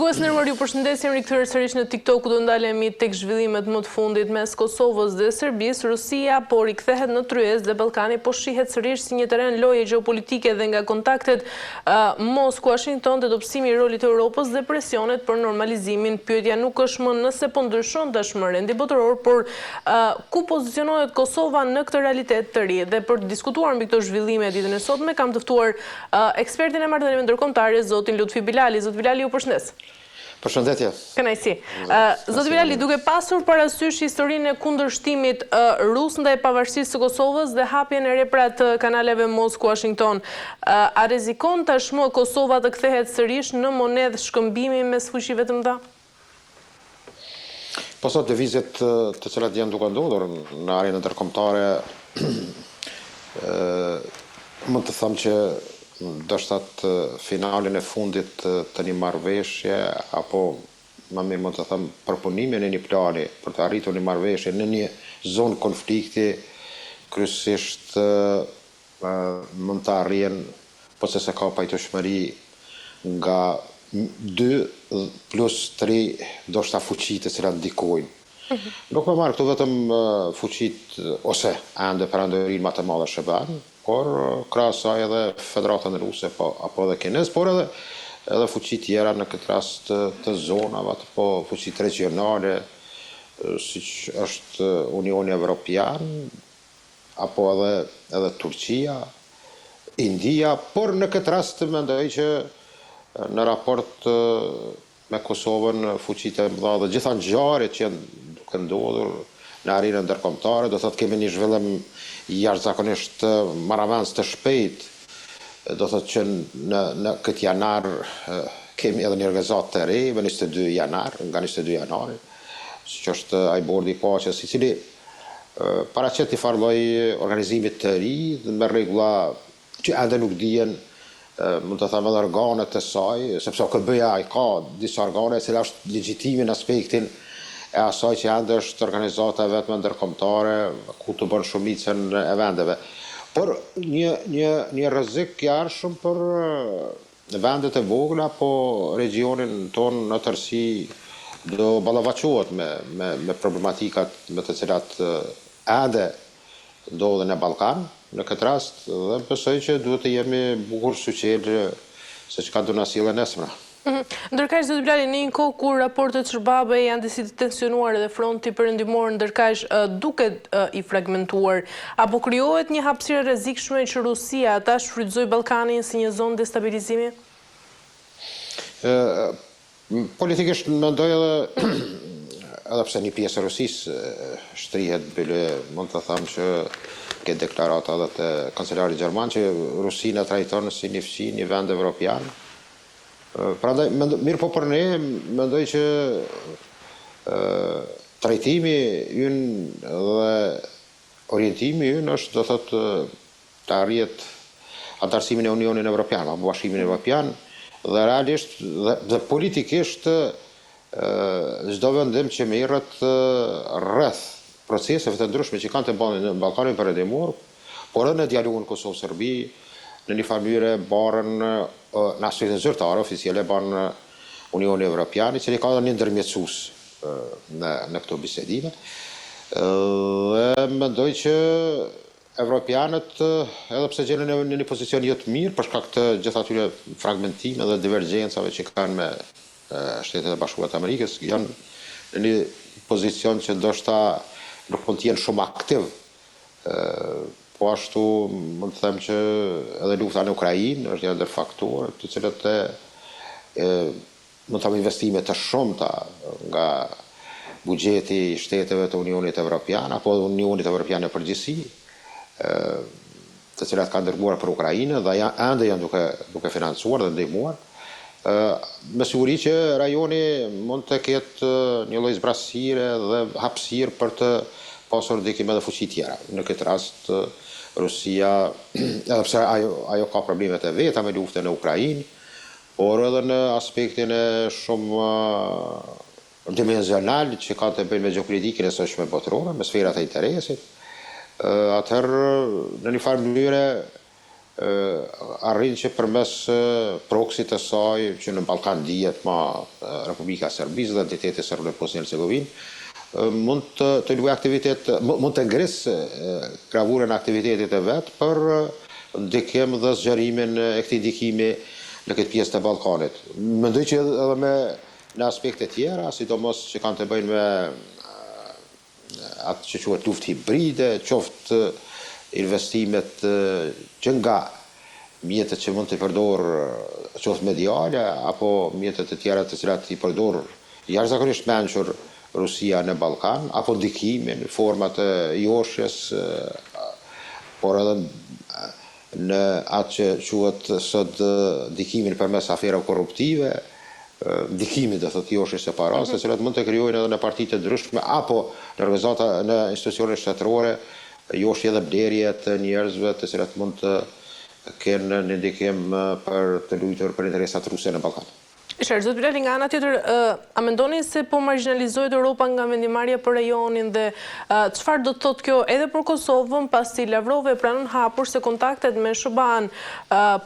Shikues nderuar, ju përshëndesim, rikthyer sërish në TikTok, ku do ndalemi tek zhvillimet më të fundit mes Kosovës dhe Serbisë. Rusia po rikthehet në tryezë dhe Ballkani po shihet sërish si një terren loje gjeopolitike dhe nga kontaktet Moskë-Washington dhe dobësimi i rolit të Europës dhe presionet për normalizimin. Pyetja nuk është më nëse po ndryshon tashmë rendi botëror, por ku pozicionohet Kosova në këtë realitet të ri. Dhe për të diskutuar mbi këto zhvillime ditën e sotme, kam të ftuar ekspertin e marrëdhënieve ndërkombëtare, zotin Lutfi Bilali. Zot Bilali, ju përshëndes. Përshëndetje. Kënaqësi. Zoti Bilali, duke pasur parasysh historinë e kundërshtimit rus ndaj pavarësisë së Kosovës dhe hapjen e repra të kanaleve Moskë-Washington, a rrezikon tashmë Kosova të kthehet sërish në monedhë shkëmbimi mes fuqive të mëdha? Po sot lëvizjet të cilat janë duke ndodhur në arenën ndërkombëtare, mund të them që ndoshta finalin e fundit të një marrëveshje, apo më mirë mund të them përpunimin e një plani për të arritur një marrëveshje në një zonë konflikti, kryesisht mund të arrihen, po se ka pajtueshmëri nga 2 plus 3 ndoshta fuqi të cilat ndikojnë. Nuk më marrë këtu vetëm fuqit ose ende perandorinë më të madhe shqiptare, por krahas saj edhe Federatën Ruse apo edhe Kinez, por edhe fuqi tjera në këtë rast të zonave, apo fuqi regionale, siç është Unioni Evropian, apo edhe Turqia, India, por në këtë rast mendoj që në raport me Kosovën, fuqitë e mëdha dhe gjitha ngjarjet që janë duke ndodhur në arenën ndërkombëtare, do thotë kemi një zhvillim jashtëzakonisht marravens të shpejt, do thotë që në këtë janar kemi edhe një organizat të re, me 22 janar, nga 22 janari, siç është ai bordi i paqes, i cili paraqet një farë lloj organizimit të ri dhe me rregulla që ende nuk dihen, mund të them edhe organet e saj, sepse OKB-ja ka disa organe e cila është legjitime në aspektin e asaj që ende është organizata vetëm ndërkombëtare, ku të bën shumicën e vendeve. Por një rrezik i arshëm për vendet e vogla, po regionin ton në tërësi do ballafaqohet me problematikat me të cilat ende ndodhen në Ballkan, në këtë rast, dhe besoj që duhet të jemi bukur suqel se çka do na sjellë nesër. Ndërkaq, zoti Bilali, në një kohë kur raportet shërbabe janë disi të tensionuar dhe fronti perëndimor ndërkaq duket i fragmentuar, apo krijohet një hapësirë rrezikshme që Rusia ta shfrytëzojë Ballkanin si një zonë destabilizimi? Politikisht mendoj edhe pse një pjesë e Rusisë shtrihet bële, mund të them që ke deklarata edhe të kancelarit gjerman që Rusinë trajton si një fqi, një vend evropian. Prandaj mirë, po për ne mendoj që trajtimi ynë dhe orientimi ynë është, do thotë, të arrihet antarësimin e Unionit Evropian, apo Bashkimin Evropian, dhe realisht dhe politikisht çdo vendim që merret rreth proceseve të ndryshme që kanë të bëjnë në Ballkanin Perëndimor, por edhe në dialogun Kosovë-Serbi, në një mënyrë barën në aspektin zyrtar oficiale bën Unioni Evropian, i cili ka një ndërmjetësues në këto bisedime. Dhe mendoj që evropianët, edhe pse gjenden në një pozicion jo të mirë për shkak të gjithë atyre fragmentime dhe divergjencave që kanë me Shtetet e Bashkuara të Amerikës, janë në një pozicion që ndoshta nuk mund të jenë shumë aktiv. Po ashtu mund të them që edhe lufta në Ukrainë është një ndër faktorët të cilët mund të them investime të shumta nga buxheti i shteteve të Unionit Evropian apo Unionit Evropian në përgjithësi, të cilat kanë dërguar për Ukrainën dhe ende janë duke financuar dhe ndihmuar. Me siguri që rajoni mund të ketë një lloj zbrasire dhe hapësirë për të pasur ndikim edhe fuqi tjera. Në këtë rast Rusia, edhe pse ajo ka problemet e veta me luftën në Ukrainë, por edhe në aspektin e shumë dimensional që ka të bëjë me gjeopolitikën e sotshme botërore, me sferat e interesit, atëherë në një farë mënyrë arrin që përmes proksit të saj, që në Ballkan dihet ma Republika e Serbisë dhe entiteti serb në Bosnjë-Hercegovinë, mund të luajë aktivitet, mund të ngrisë gravurën e aktivitetit e vet për ndikim dhe zgjerimin e këtij ndikimi në këtë pjesë të Ballkanit. Mendoj që edhe në aspekte tjera, sidomos që kanë të bëjnë me atë që quhet luftë hibride, qoftë investimet që nga mjetet që mund të përdor qoftë mediale apo mjetet të tjera të cilat i përdor jashtëzakonisht mençur Rusia në Ballkan, apo ndikimin, format e joshjes, por edhe në atë që quhet sot ndikimin përmes aferave korruptive, ndikimin do thotë joshjes së parës, të cilat mund të krijojnë edhe në partitë të ndryshme apo në organizata në institucione shtetërore joshje dhe blerje të njerëzve të cilat mund të kenë një ndikim për të luajtur për interesat ruse në Ballkan. Zot Bilali, nga ana tjetër, a mendoni se po marginalizohet Europa nga vendimarrja për rajonin dhe çfarë do të thotë kjo edhe për Kosovën, pasi Lavrov e pranon hapur se kontaktet me SBA-n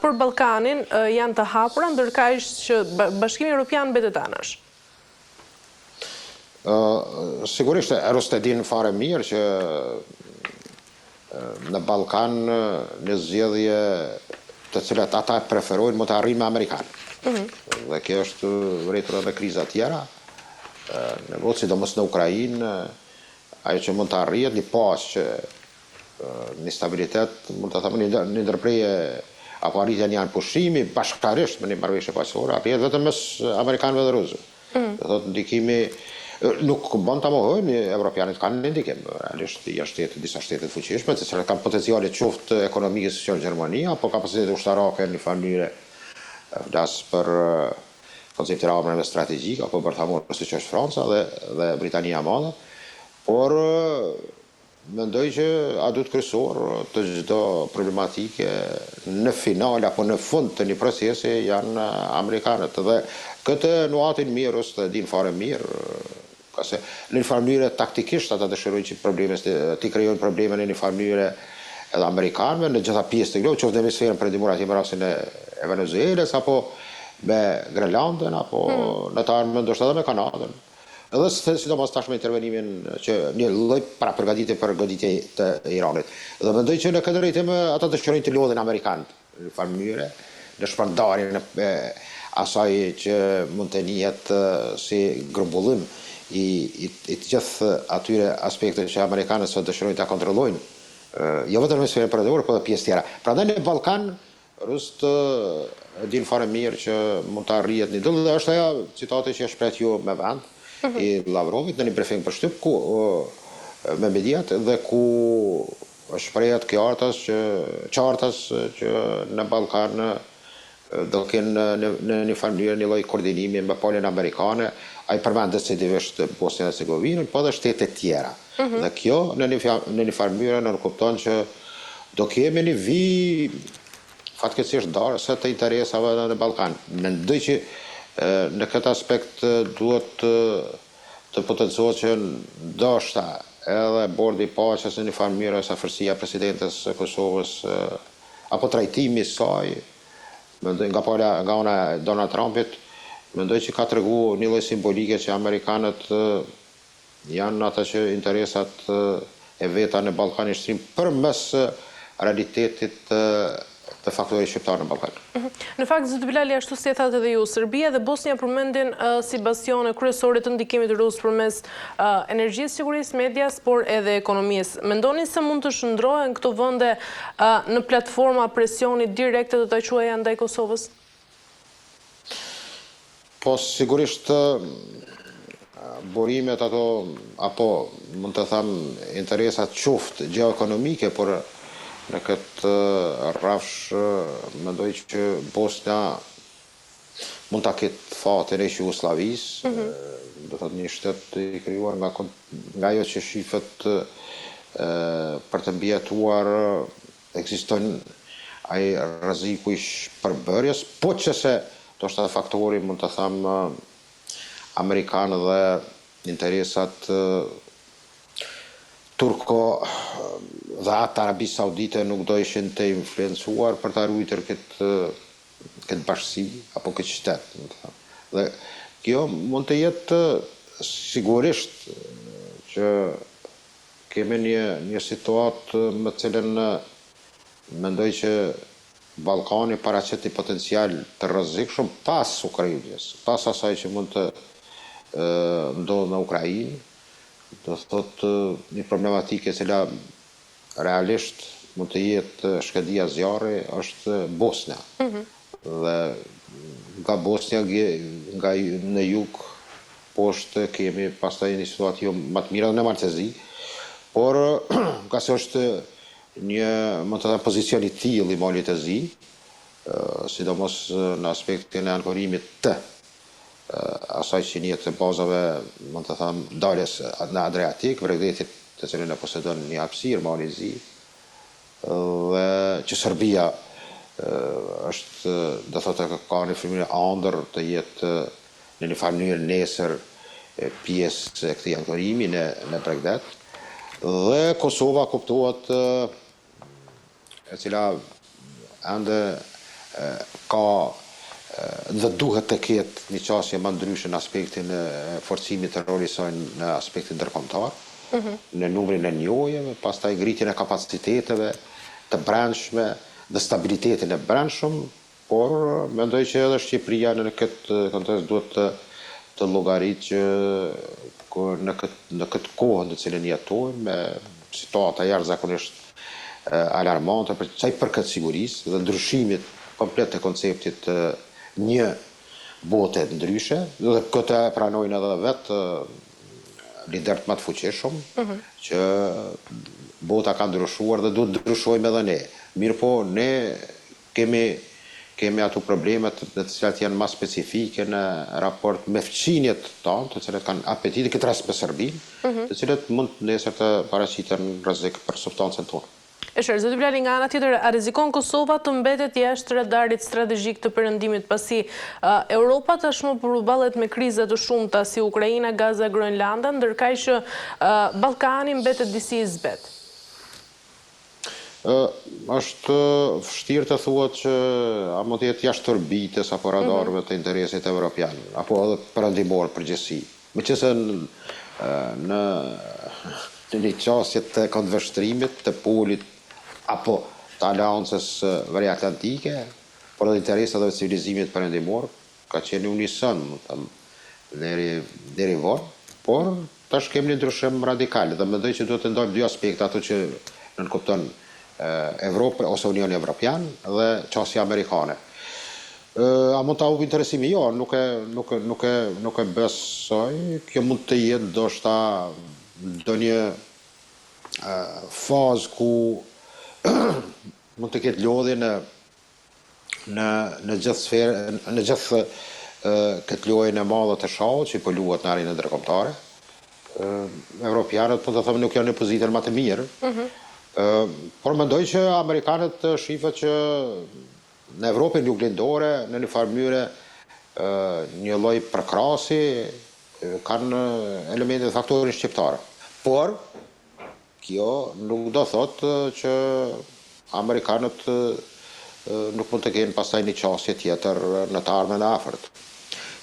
për Ballkanin janë të hapura, ndërkaq që Bashkimi Evropian mbetet anash? Sigurisht, Eros të din fare mirë që në Ballkan në zgjedhje të cilat ata preferojnë mund të arrijnë me Amerikanë. Dhe kjo është vërejtur edhe kriza tjera, në vot sidomos në Ukrainë, ajo që mund të arrihet një paqë që një stabilitet, mund të thëmë një ndërprerje apo arritja një pushimi bashkëtarisht me një marrëveshje paqësore, arrihet vetëm mes amerikanëve dhe rusëve. Do thotë ndikimi nuk bën ta mohojmë, evropianët kanë një ndikim, realisht janë disa shtete të fuqishme, të cilat kanë potenciale qoftë ekonomike si Gjermania, apo kapacitete ushtarake në një mënyrë flas për konceptin e armëve strategjik apo bërthamor si që është Franca dhe Britania e Madhe, por mendoj që adut kryesor të çdo problematike në final apo në fund të një procesi janë amerikanët dhe këtë nuatin mirë ose din fare mirë, pasi në një farë mënyrë taktikisht ata dëshirojnë që problemet të krijojnë probleme në një farë mënyrë edhe amerikanëve në gjitha pjesët e globit, qoftë në hemisferën perëndimore atje me rastin e Venezuelës apo me Grenlandën apo në të ardhmen ndoshta edhe me Kanadën. Edhe sidomos tash me intervenimin që një lloj para përgatitje për goditje të Iranit. Dhe mendoj që në këtë drejtim ata dëshirojnë të lodhin amerikanët në farë mënyrë në shpërndarjen e asaj që mund të njihet si grumbullim i të gjithë atyre aspekteve që amerikanët sot dëshirojnë ta kontrollojnë. Jo vetëm në sferën perëndimore, por edhe pjesë tjera. Prandaj në Ballkan rusët din fare mirë që mund të arrihet një dëllë, dhe është ajo citate që e shpreh ju me vend i Lavrovit në një brifing për shtyp me mediat dhe ku shprehet qartas që në Ballkan do kenë në një farë mënyrë një lloj koordinimi me palën amerikane, ai përmend decisivisht Bosnjën e Hercegovinën, po edhe shtete tjera. Dhe kjo në një farë mënyrë nënkupton që do kemi një vijë fatkeqësisht darëse të interesave në Ballkan. Mendoj që në këtë aspekt duhet të potencohet që ndoshta edhe bordi i paqes në një farë mënyrë sa forsia presidentes së Kosovës apo trajtimi i saj, mendoj nga ona e Donald Trumpit, mendoj që ka treguar një lloj simbolike që amerikanët janë ata që interesat e veta në Ballkanin Shtrim përmes realitetit të faktorit shqiptar në Ballkan. Në fakt, zot Bilali, ashtu si e thatë edhe ju, Serbia dhe Bosnia përmendin si bastione kryesore të ndikimit rus përmes energjisë, sigurisë, medias, por edhe ekonomisë. Mendoni se mund të shndrohen këto vende në platforma presioni direkte të ta quaja ndaj Kosovës? Po sigurisht burimet ato apo mund të them interesat qoftë gjeoekonomike, por në këtë rrafsh mendoj që Bosnia mund ta ketë fatin e Jugosllavisë, do thotë një shtet i krijuar nga ajo që shifet për të mbijetuar ekziston ai rreziku i shpërbërjes, po që se ndoshta faktori mund të them amerikanë dhe interesat turko dhe atë Arabisë Saudite nuk do ishin të influencuar për të ruajtur këtë bashkësi apo këtë qytet. Dhe kjo mund të jetë sigurisht që kemi një situatë me cilën mendoj që Ballkani paraqet një potencial të rrezikshëm pas Ukrainës, pas asaj që mund të ndodhë në Ukrainë, do thotë një problematike e cila realisht mund të jetë shkëdia zjarri është Bosnia. Dhe nga Bosnia, nga në jug, poshtë kemi pastaj një situatë jo më të mirë në Maltezi, por ka se është një, më të them, pozicion i tillë i Malit të Zi, sidomos në aspektin e ankorimit të asaj që njët të bazave, më të them, daljes në Adriatik, Vregdetit të cilin e posedon një hapësirë Mali i Zi, dhe që Serbia është, do thotë, ka një frymëri ëndër të jetë në një farë mënyrë nesër pjesë e këtij ankorimi në Bregdet, dhe Kosova kuptohet e cila ende ka dhe duhet të ketë një qasje më ndryshe në aspektin e forcimit të rolit saj në aspektin ndërkombëtar, në numrin e njojeve, pastaj ngritjen e kapaciteteve të brendshme dhe stabilitetin e brendshëm, por mendoj që edhe Shqipëria në këtë kontekst duhet të llogaritë që në këtë kohë në cilën jetojmë, me situata jashtëzakonisht alarmante për këtë sigurisë dhe ndryshimit komplet të konceptit një bote ndryshe, dhe këtë pranojnë edhe vetë liderët më të fuqishëm, që bota ka ndryshuar dhe duhet ndryshojmë edhe ne. Mirë po, ne kemi ato problemet të cilat janë më specifike në raport me fqinjet tonë, të cilat kanë apetitin, këtë rast me Serbinë, të cilat mund nesër të paraqiten rrezik për substancën tonë. Zoti Blali, nga ana tjetër, a rrezikon Kosova të mbetet jashtë radarit strategjik të perëndimit pasi Europa tashmë përballet me kriza të shumta si Ukraina, Gaza, Groenlanda, ndërkaq që Ballkani mbetet disi i zbet? Është vështirë të thuhet që a mund të jetë jashtë orbites apo radarëve të interesit evropian, apo edhe perëndimor përgjithësi. Meqense në një qasje të këndvështrimit të polit apo të aleancës veriatlantike, por edhe interesat dhe civilizimit perëndimor ka qenë unison deri vonë, por tash kemi një ndryshim radikal dhe mendoj që duhet të ndajmë dy aspekte, ato që nënkupton Evropë ose Unioni Evropian dhe qasja amerikane. A mund ta humbë interesimi? Jo, nuk e besoj. Kjo mund të jetë ndoshta ndonjë fazë ku mund të ketë lodhje në gjithë sferë, në gjithë këtë lojën e madhe të shahut që po luhet në arenën ndërkombëtare. Evropianët, po të them, nuk janë në pozitën më të mirë. Por mendoj që amerikanët shifet që në Evropën juglindore, në një farë mënyrë, një lloj përkrahasi kanë elemente të faktorin shqiptar. Por kjo nuk do thotë që amerikanët nuk mund të kenë pastaj një qasje tjetër në të ardhmen e afërt.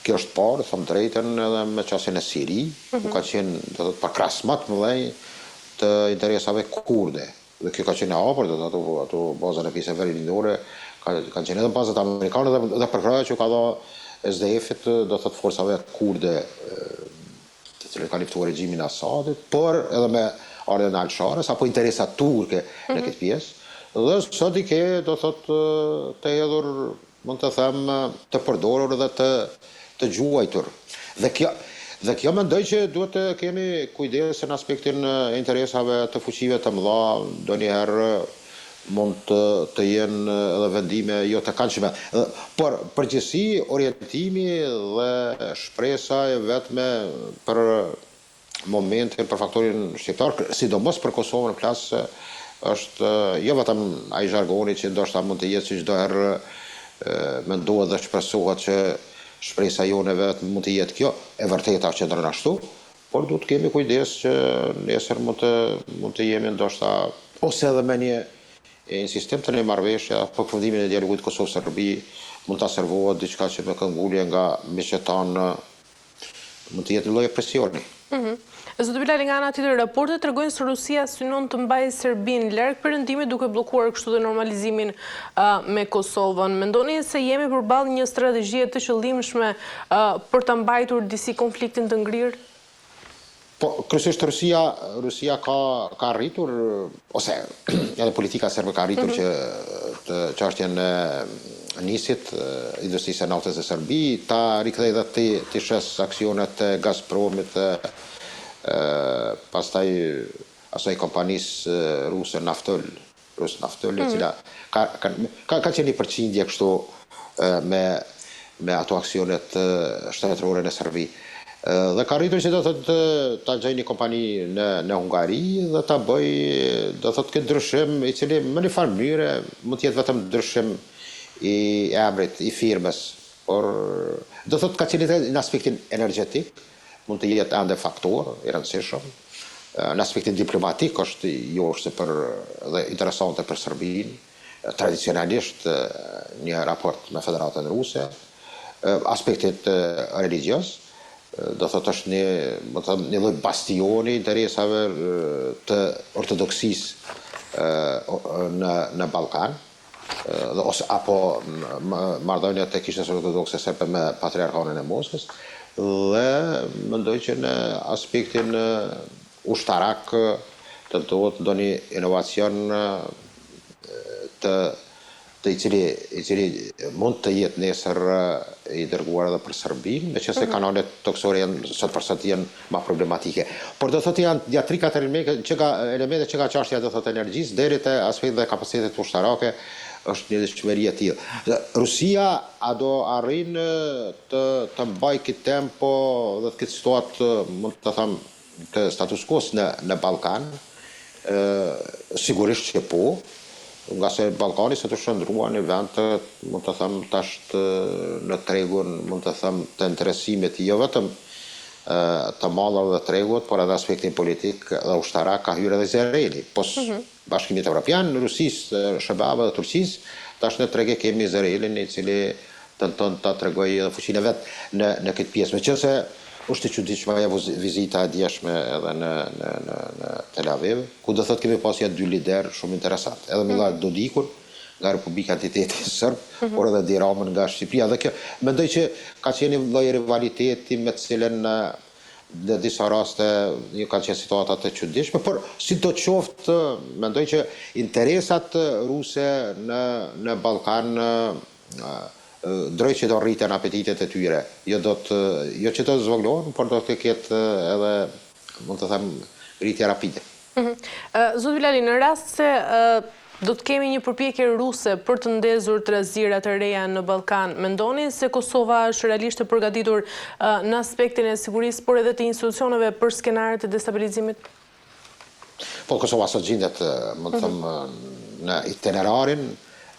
Kjo është parë, them drejtën, edhe me qasjen e Siri, ku ka qenë, do thotë, përkrahas më të mëdhenj të interesave kurde. Dhe kjo ka qenë e afërt, ato bazat e pjesë veriminore kanë qenë edhe bazat amerikane dhe përkrahja që ka dhënë SDF-it, do thotë, forcave kurde të cilët kanë luftuar regjimin e Asadit, por edhe me ardhen e Al-Sharës apo interesat turke në këtë pjesë. Dhe sot i ke, do thotë, të hedhur, mund të them, të përdorur dhe të gjuajtur. Dhe kjo mendoj që duhet të kemi kujdes në aspektin e interesave të fuqive të mëdha, ndonjëherë mund të jenë edhe vendime jo të këndshme. Por përgjithësi orientimi dhe shpresa e vetme për momentin, për faktorin shqiptar, sidomos për Kosovën plas, është jo vetëm ai zhargoni që ndoshta mund të jetë që çdo herë mendohet dhe shpresohet që shpresa jone vetëm mund të jetë kjo, e vërteta që ndron ashtu, por duhet kemi kujdes që nesër mund të jemi ndoshta ose edhe me një insistim të një marrëveshje apo përfundimin e dialogut Kosovë-Serbi mund ta servohet diçka që me këngulje nga meqetan mund të jetë një lloj presioni. Zotë Bilali, nga ana tjetër, raportet tregojnë se Rusia synon të mbajë Serbinë larg perëndimit duke bllokuar kështu dhe normalizimin me Kosovën. Mendoni se jemi përballë një strategjie të qëllimshme për ta mbajtur disi konfliktin të ngrirë? Po, kryesisht Rusia ka arritur, ose edhe politika serbe ka arritur që të çështjen e nisit industrisë e naftës së Serbi, ta rikthej dhe të shes aksionet e Gazpromit, pastaj asaj kompanisë ruse Naftol, e cila ka qenë një përqindje kështu me ato aksionet shtetërore në Serbi. Dhe ka rritur që do të ta gjej një kompani në Hungari dhe ta bëj, do të këtë ndryshim i cili më një farë mënyre mund të jetë vetëm ndryshim i emrit, i firmës, por do të ka qenë në aspektin energjetik, mund të jetë ende faktor i rëndësishëm. Në aspektin diplomatik është dhe interesante për Serbinë, tradicionalisht një raport me Federatën Ruse, aspektit religios, do thotë është një lloj bastioni interesave të ortodoksisë në Ballkan, apo marrëdhëniet e Kishës Ortodokse serbe me Patriarkatin e Moskës, dhe mendoj që në aspektin ushtarak të duhet ndonjë inovacion i cili mund të jetë nesër i dërguar edhe për Serbinë, meqense kanalet toksore janë sot për sot janë më problematike. Por do thotë janë 3-4 elemente që ka çështja do thotë energjisë deri te aspekti dhe kapacitetet ushtarake është një dëshmëri e tillë. Rusia a do arrin të mbaj këtë tempo dhe këtë situatë, mund të them, të status quo në Ballkan? Sigurisht që po, nga se Ballkani se të shndrua një vend të, mund të them, tash në tregun, mund të them, të interesimit, jo vetëm të madhe dhe tregut, por edhe aspektin politik dhe ushtarak ka hyrë edhe Izraeli. Bashkimit Evropian, Rusisë, Shebabë dhe Turqisë, tash në trege kemi Izraelin i cili tenton ta tregojë edhe fuqinë e vet në këtë pjesë. Meqense është e çuditshme ajo vizita e djeshme edhe në Tel Aviv, ku do thotë kemi pasur 2 lider shumë interesant. Edhe Milorad Dodiku nga Republika Entiteti Serb, por edhe Edi Ramën nga Shqipëria. Dhe kjo mendoj që ka qenë një lloj rivaliteti me të cilën në disa raste ka qenë situata të çuditshme, por sidoqoftë mendoj që interesat ruse në Ballkan drejt që do rriten apetitet e tyre. Jo që do të zvoglohen, por do të ketë edhe, mund të them, rritje rapide. Zotë Bilali, në rast se do të kemi një përpjekje ruse për të ndezur trazirat e reja në Ballkan, mendoni se Kosova është realisht e përgatitur në aspektin e sigurisë, por edhe të institucioneve për skenarët e destabilizimit? Po, Kosova sot gjendet, mund të them, në itinerarin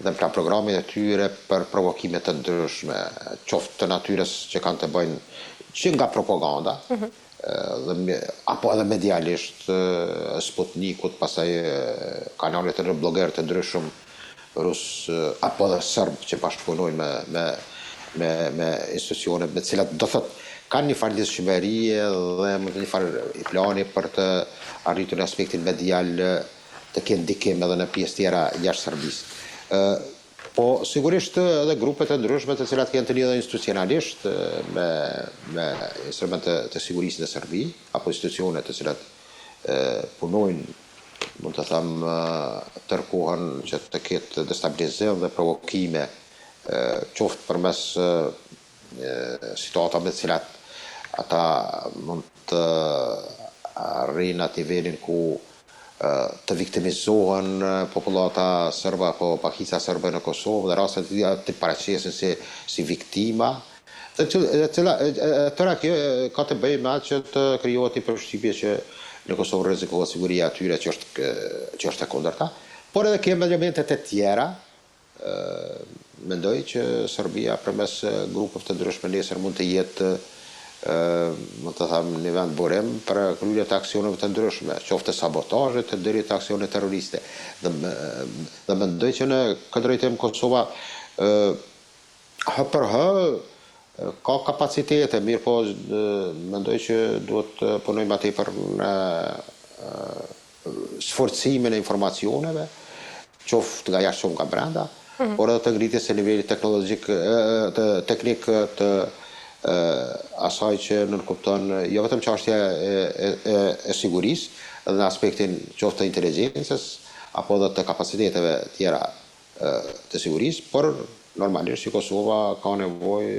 dhe në programin e tyre për provokime të ndryshme, qoftë të natyrës që kanë të bëjnë që nga propaganda, apo edhe medialisht Sputnikut, pastaj kanalet e blogerë të ndryshëm rus, apo edhe serb që bashkëpunojnë me institucione me cilat do thotë kanë një farë lidhshmërie dhe mund të një farë i plani për të arritur në aspektin medial të kenë ndikim edhe në pjesë tjera jashtë Serbisë. Po sigurisht edhe grupet e ndryshme të cilat kanë të lidhur institucionalisht me instrumente të sigurisë në Serbi, apo institucione të cilat punojnë, mund të them, tërkohen që të ketë destabilizim dhe provokime, qoftë përmes situata me të cilat ata mund të arrijnë atë nivelin ku të viktimizohen popullata serbe apo pakisja serbe në Kosovë dhe rastet të paraqesen si viktima. Tëra kjo ka të bëjë me atë që të krijohet një përshtypje që në Kosovë rrezikohet siguria e atyre që është e kundërta, por edhe kemi elementet e tjera. Mendoj që Serbia përmes grupeve të ndryshme nesër mund të jetë më të them, një vend burim për kryrje të aksioneve të ndryshme, qoftë sabotazhet deri të aksione terroriste. Dhe mendoj që në këtë drejtim Kosova hë për hë ka kapacitete, mirë po mendoj që duhet të punojmë aty për sforcimin e informacioneve, qoftë nga jashtë qoftë nga brenda, por edhe të ngritjes së nivelit teknologjik teknik të asaj që nënkupton jo vetëm çështja e sigurisë, edhe në aspektin qoftë të inteligjencës apo edhe të kapaciteteve tjera të sigurisë, por normalisht që Kosova ka nevojë,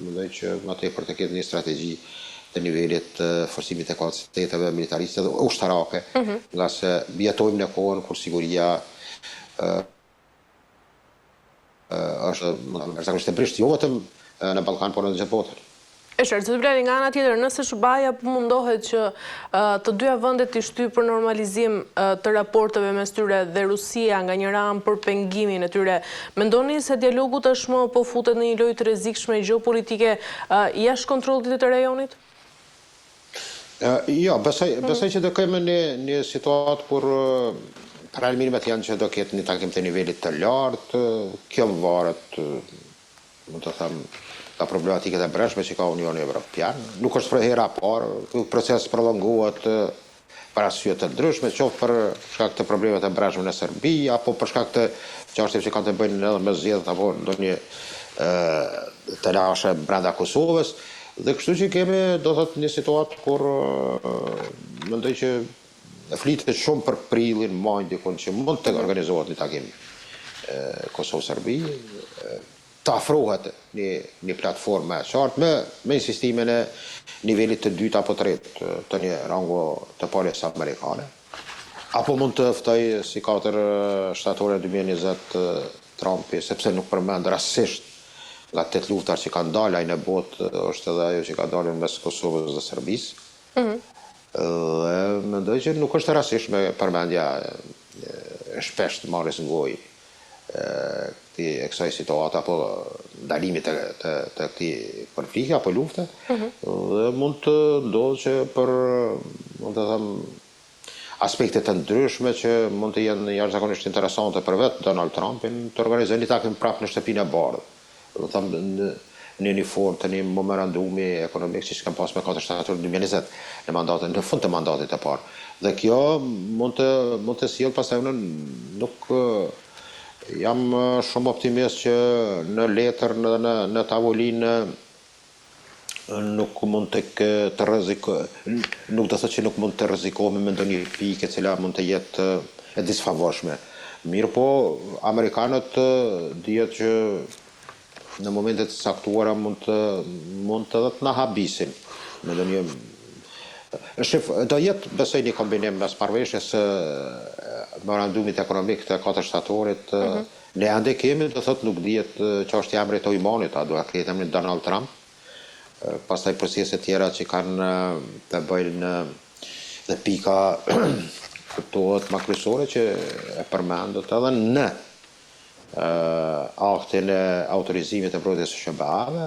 mendoj që më tepër të ketë një strategji të nivelit të forcimit të kapaciteteve militariste dhe ushtarake, nga se jetojmë në kohën kur siguria është zakonisht e brisht jo vetëm në Ballkan, por edhe në gjithë botën. E qartë, zoti Blali, nga ana tjetër, nëse SBA-ja mundohet që të dyja vendet të shtyjë për normalizim të raporteve mes tyre dhe Rusia nga njëra anë për pengimin e tyre, mendoni se dialogu tashmë po futet në një lojë të rrezikshme gjeopolitike jashtë kontrollit të rajonit? Jo, besoj që do kemi një situatë kur paralajmërimet janë që do ketë një takim të nivelit të lartë, kjo varet, më të them, nga problematiket e brendshme që ka Unioni Evropian. Nuk është për hera parë, ky proces prolongohet për arsye të ndryshme, qoftë për shkak të problemeve të brendshme në Serbi, apo për shkak të çështjeve që kanë të bëjnë edhe me zgjedhjet apo ndonjë të lashe brenda Kosovës. Dhe kështu që kemi, do thotë, një situatë kur mendoj që flitet shumë për prillin, maj dikun që mund të organizohet një takim Kosovë-Serbi, të afrohet një platformë e qartë me insistimin e nivelit të dytë apo tretë të një rango të palës amerikane. Apo mund të ftoj si 4 shtatore 2020 Trumpi, sepse nuk përmend rastësisht nga 8 luftar që kanë dalë ai në botë, është edhe ajo që ka dalë mes Kosovës dhe Serbisë. Dhe mendoj që nuk është rastësisht me përmendja shpesh të marrjes ngojë e kësaj situate apo ndalimit të këtij konflikti apo lufte, dhe mund të ndodhë që për, mund të them, aspekte të ndryshme që mund të jenë jashtëzakonisht interesante për vetë Donald Trumpin, të organizojnë një takim prapë në shtëpinë e bardhë. Do të them në një formë të një memorandumi ekonomik që kanë pas me 4 shtator 2020 në fund të mandatit të parë. Dhe kjo mund të sjellë pastaj nuk jam shumë optimist që në letër në tavolinë nuk mund të rrezikohemi, nuk do të thotë që nuk mund të rrezikohemi me ndonjë pikë e cila mund të jetë e disfavorshme. Mirë po, amerikanët dihet që në momentet të caktuara mund të na habisin me ndonjë. Do jetë, besoj, një kombinim mes marrëveshjes së memorandumit ekonomik të 4 shtatorit në ende kemi, do thotë nuk dihet çështja e emrit të Ojmanit, a do të ketë emrin Donald Trump. Pastaj procese tjera që kanë të bëjnë dhe pika kuptohet më kryesore që e përmendët edhe në aktin e autorizimit të mbrojtjes së SBA-ve,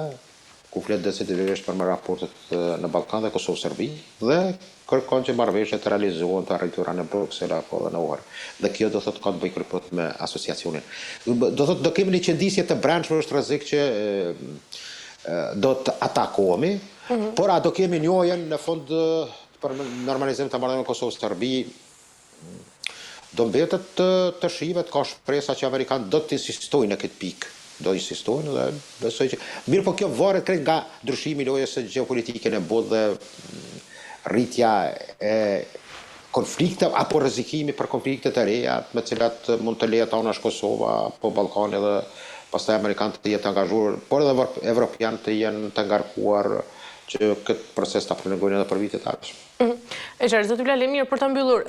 ku flet decidisht për raportet në Ballkan dhe Kosovë-Serbi, dhe kërkon që marrëveshjet të realizohen të arritura në Bruksel apo në Ohër. Dhe kjo do thotë ka të bëjë kripot me asociacionin. Do thotë do kemi një qëndisje të brendshme, është rrezik që do të atakohemi, por a do kemi njëjën në fund për normalizim të marrëdhënieve Kosovë-Serbi, do mbetet të shihet, ka shpresa që amerikanët do të insistojnë në këtë pikë. Do insistojnë dhe besoj që mirë, po kjo varet krejt nga ndryshimi i lojës së gjeopolitike në botë dhe rritja e konflikte apo rrezikimi për konflikte të reja me të cilat mund të lehet anash Kosova apo Ballkani dhe pastaj amerikanët të jetë angazhuar, por edhe evropianët të jenë të ngarkuar që këtë proces ta prolongojnë edhe për vitet të ardhshme. E qartë, zoti Blali, mirë, për ta mbyllur,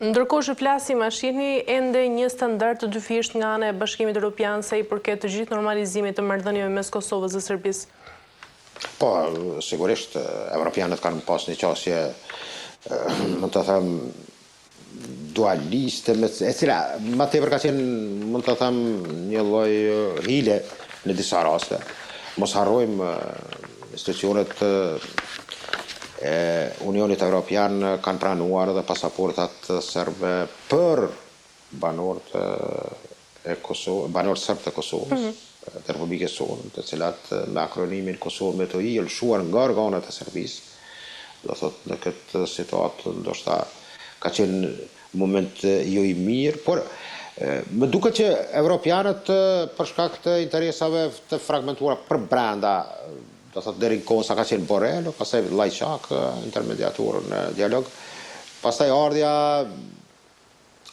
ndërkohë që flasim, a shihni ende një standard të dyfisht nga ana e Bashkimit Evropian sa i përket të gjithë normalizimit të marrëdhënieve mes Kosovës dhe Serbisë? Po, sigurisht, evropianët kanë pas një qasje, më të them, dualiste, e cila më tepër ka qenë, mund të them, një lloj hile në disa raste. Mos harrojmë institucionet Unionit Evropian kanë pranuar dhe pasaportat serbe për banorët e Kosovës, banorët serb të Kosovës, të Republikës Sonë, të cilat me akronimin Kosovë me të i lëshuar nga organet e Serbisë. Do thot në këtë situatë ndoshta ka qenë moment jo i mirë, por më duket që evropianët për shkak të interesave të fragmentuara për brenda, do thot deri në kohën sa ka qenë Borrell, pastaj Lajçak, intermediator në dialog, pastaj ardhja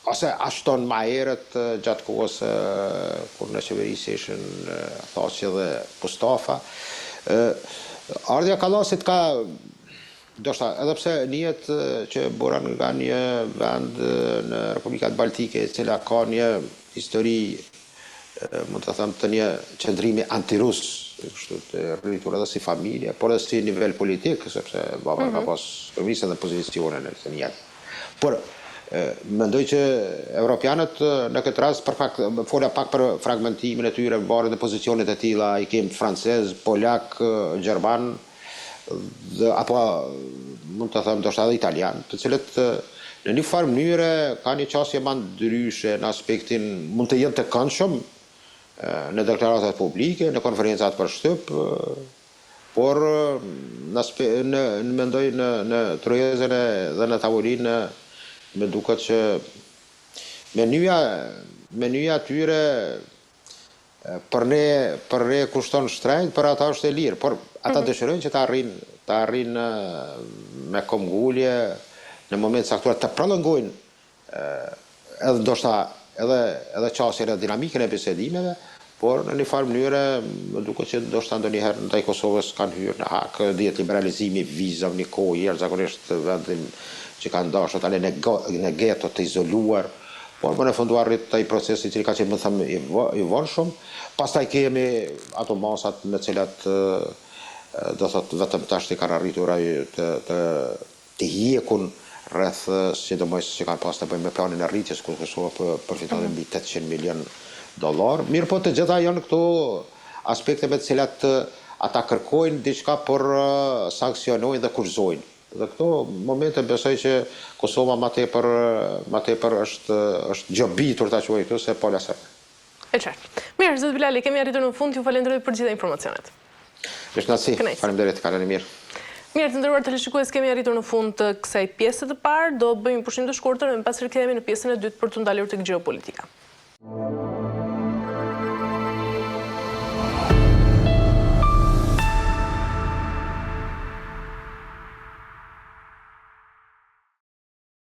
ose Ashton ma herët gjatë kohës kur në qeverisë ishin Thaçi dhe Mustafa. Ardhja Kallasit ka, ndoshta edhe pse njihet që buran nga një vend në Republikat Baltike, e cila ka një histori, mund të them, të një qëndrimi antirus, kështu të rritur edhe si familje, por edhe si nivel politik, sepse baba ka pas përmirëse dhe pozicionin e të njëtë. Por mendoj që evropianët në këtë rast fola pak për fragmentimin e tyre varet në pozicionet e tilla, i kem francez, polak, gjerman, apo mund të them ndoshta edhe italian, të cilët në një farë mënyre ka një qasje më ndryshe në aspektin mund të jenë të këndshëm në deklaratat publike, në konferencat për shtyp, por mendoj në trojezën dhe në tavolinë me duket që menyja atyre për ne kushton shtrenjtë, për ata është e lirë, por ata dëshirojnë që ta arrin me komgullje në moment saktuar të prolongojnë edhe ndoshta edhe qasjen e dinamikën e bisedimeve, por në një farë mënyre më duket që ndoshta ndonjëherë ndaj Kosovës kanë hyrë në hak, dihet liberalizimi vizave një kohë jashtëzakonisht vendim që kanë dashur tani në geto të izoluar, por më në fundu arrit ai procesi i cili ka qenë më them i vonshëm. Pastaj kemi ato masat me cilat do thot vetëm tash i kanë arritur të hjekun rreth sidomos që kanë pas të bëjnë me planin e rritjes kur Kosova përfiton mbi $800 milion. Mirë po të gjitha janë këto aspekte me të cilat ata kërkojnë diçka për sankcionojnë dhe kurzojnë. Dhe këto momente besoj që Kosova ma tepër është gjobitur ta quaj këtu se pola serbe. E qartë. Mirë, zot Bilali, kemi arritur në fund, ju falenderoj për gjitha informacionet. Mirënësi, faleminderit, kaleni mirë. Mirë, të nderuar teleshikues, kemi arritur në fund të kësaj pjese të parë, do bëjmë pushim të shkurtër, më pas rikthehemi në pjesën e dytë për të ndalur tek gjeopolitika.